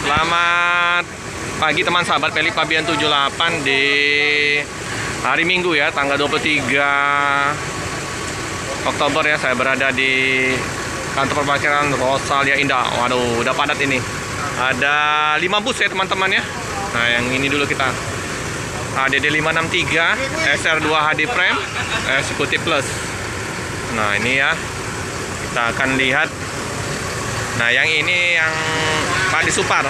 Selamat pagi teman sahabat Pelip Pabian 78 di hari Minggu ya, tanggal 23 Oktober ya. Saya berada di kantor parkiran Rosalia Indah. Waduh, udah padat ini. Ada 5 bus ya teman-teman ya. Nah, yang ini dulu kita. ADD 563, SR2 HD Prime, Executive Plus. Nah, ini ya. Kita akan lihat. Nah, yang ini yang Pak di Supar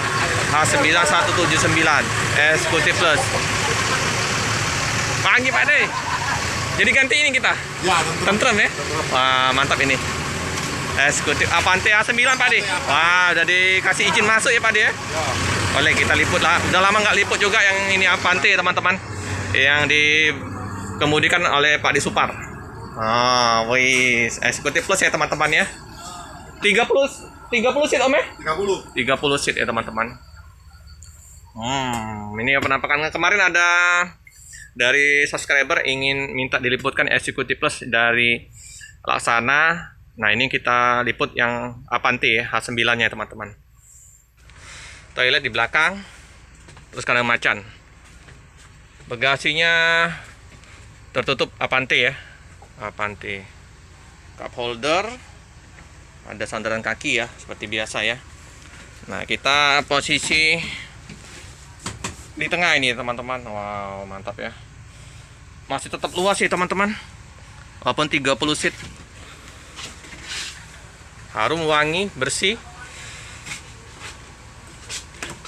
H9179 Executive Plus. Pagi Pak De. Jadi ganti ini kita. Ya, Tentrem ya. Wah, mantap ini. Executive Avante A9 Pak De. Wah, udah dikasih izin masuk ya Pak De ya. Boleh kita liput lah. Udah lama nggak liput juga yang ini Avante teman-teman. Yang dikemudikan oleh Pak di Supar. Ah, wis Executive Plus ya teman-teman ya. 30 seat Om ya? 30 seat ya teman-teman. Ini ya penampakan kemarin ada dari subscriber ingin minta diliputkan Executive Plus dari Laksana. Nah, ini kita liput yang Avante ya, H9-nya teman-teman. Toilet di belakang, terus kandang macan. Bagasinya tertutup Avante ya, Avante. Cup holder, ada sandaran kaki ya, seperti biasa ya. Nah, kita posisi di tengah ini teman-teman. Wow, mantap ya. Masih tetap luas sih teman-teman. Walaupun 30 seat. Harum, wangi, bersih.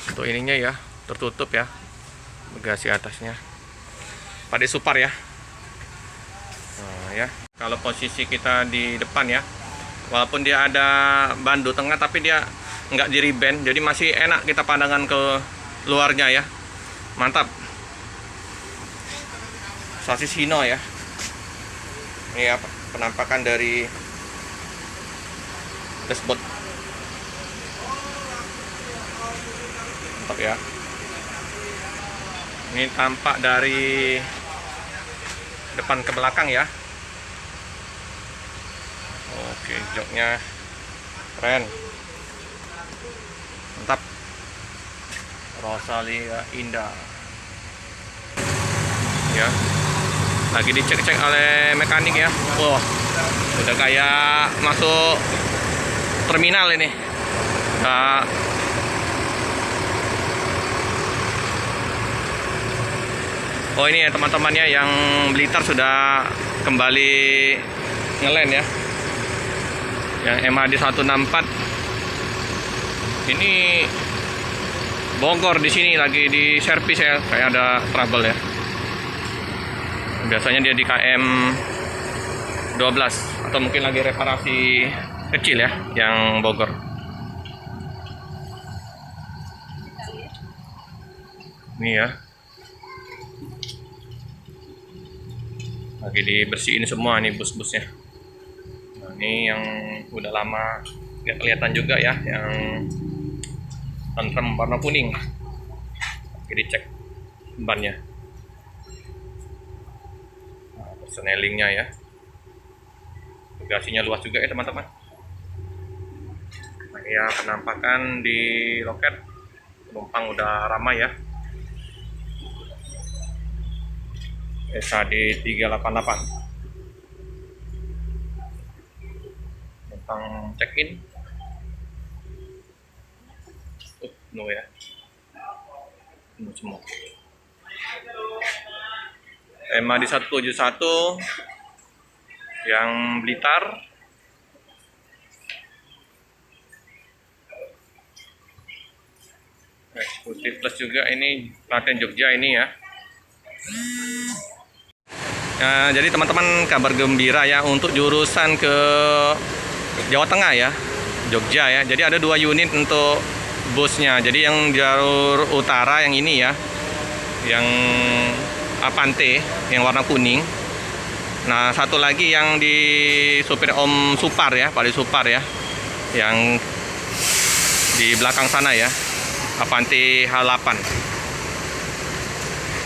Untuk ininya ya, tertutup ya. Bagasi atasnya. Pada Supar ya. Nah, ya. Kalau posisi kita di depan ya. Walaupun dia ada bandu tengah, tapi dia nggak di-riben, jadi masih enak kita pandangan ke luarnya ya. Mantap. Sasis Hino ya. Ini apa? Penampakan dari dashboard. Mantap ya. Ini tampak dari depan ke belakang ya. Oke, joknya keren, mantap. Rosalia Indah ya, lagi dicek-cek oleh mekanik ya. Wah, udah kayak masuk terminal ini. Nah, oh ini ya teman-temannya yang Blitar sudah kembali ngelen ya. Yang MHD 164 ini Bogor di sini lagi di servis ya, kayak ada trouble ya. Biasanya dia di KM 12 atau mungkin lagi reparasi kecil ya, yang Bogor. Ini ya, lagi dibersihin semua nih bus-busnya. Nah, ini yang udah lama nggak kelihatan juga ya, yang tentrem warna kuning. Jadi cek bannya. Nah, persnelingnya ya. Bagasinya luas juga ya teman-teman. Nah, ya penampakan di loket penumpang udah ramai ya. SHD 388. Tentang check-in. No ya. No semua. MHD 171 yang Blitar. Executive Plus juga ini Klaten Jogja ini ya. Nah, jadi teman-teman kabar gembira ya untuk jurusan ke Jawa Tengah ya, Jogja ya. Jadi ada 2 unit untuk busnya. Jadi yang jalur utara yang ini ya, yang Avante yang warna kuning. Nah, satu lagi yang di supir Om Supar ya, Pak di Supar ya, yang di belakang sana ya, Avante H8.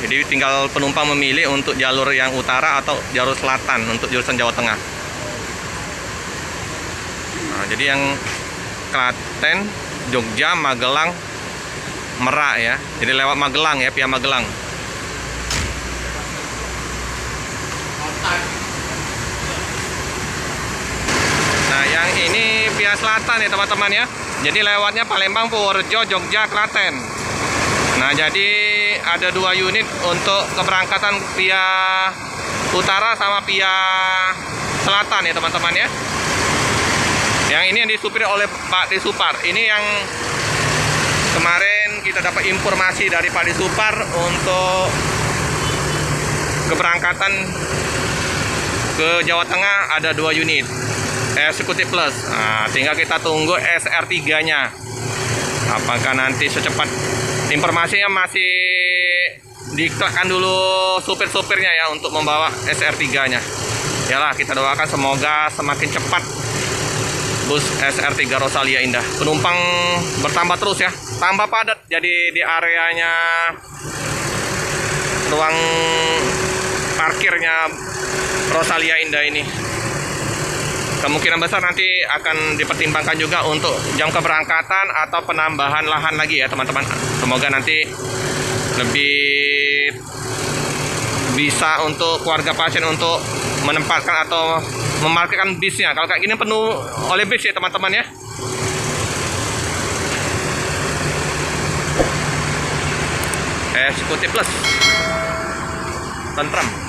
Jadi tinggal penumpang memilih untuk jalur yang utara atau jalur selatan untuk jurusan Jawa Tengah. Nah, jadi yang Klaten, Jogja, Magelang, Merak ya. Jadi lewat Magelang ya, via Magelang. Nah, yang ini via selatan ya teman-teman ya. Jadi lewatnya Palembang, Purworejo, Jogja, Klaten. Nah, jadi ada 2 unit untuk keberangkatan via utara sama via selatan ya teman-teman ya. Yang ini yang disupir oleh Pak Disupar. Ini yang kemarin kita dapat informasi dari Pak Disupar untuk keberangkatan ke Jawa Tengah ada 2 unit Executive Plus. Nah, tinggal kita tunggu SR3-nya. Apakah nanti secepat, informasinya masih diklikkan dulu supir-supirnya ya untuk membawa SR3-nya. Yalah, kita doakan semoga semakin cepat bus SR3 Rosalia Indah. Penumpang bertambah terus ya, tambah padat. Jadi di areanya ruang parkirnya Rosalia Indah ini kemungkinan besar nanti akan dipertimbangkan juga untuk jam keberangkatan atau penambahan lahan lagi ya teman-teman. Semoga nanti lebih bisa untuk keluarga pasien untuk menempatkan atau memarkirkan bisnya. Kalau kayak gini penuh oleh bis ya teman-teman ya. Executive Plus, tentram.